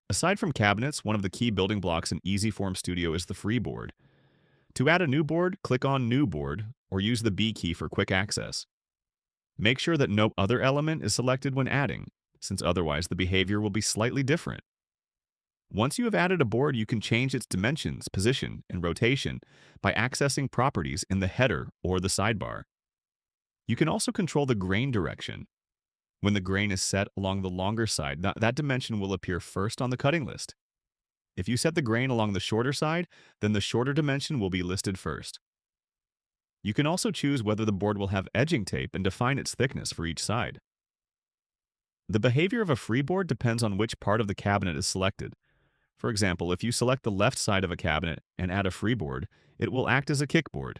Aside from cabinets, one of the key building blocks in EasyForm Studio is the freeboard. To add a new board, click on New Board or use the B key for quick access. Make sure that no other element is selected when adding, since otherwise the behavior will be slightly different. Once you have added a board, you can change its dimensions, position, and rotation by accessing properties in the header or the sidebar. You can also control the grain direction. When the grain is set along the longer side, that dimension will appear first on the cutting list. If you set the grain along the shorter side, then the shorter dimension will be listed first. You can also choose whether the board will have edging tape and define its thickness for each side. The behavior of a freeboard depends on which part of the cabinet is selected. For example, if you select the left side of a cabinet and add a freeboard, it will act as a kickboard.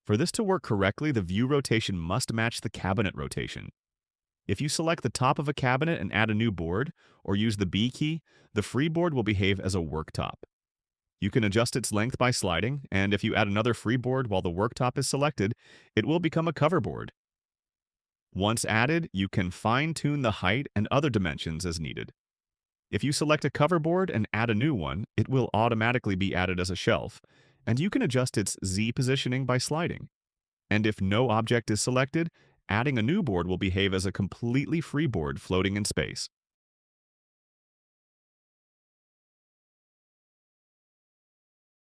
For this to work correctly, the view rotation must match the cabinet rotation. If you select the top of a cabinet and add a new board, or use the B key, the freeboard will behave as a worktop. You can adjust its length by sliding, and if you add another freeboard while the worktop is selected, it will become a coverboard. Once added, you can fine-tune the height and other dimensions as needed. If you select a coverboard and add a new one, it will automatically be added as a shelf, and you can adjust its Z positioning by sliding. And if no object is selected, adding a new board will behave as a completely free board floating in space.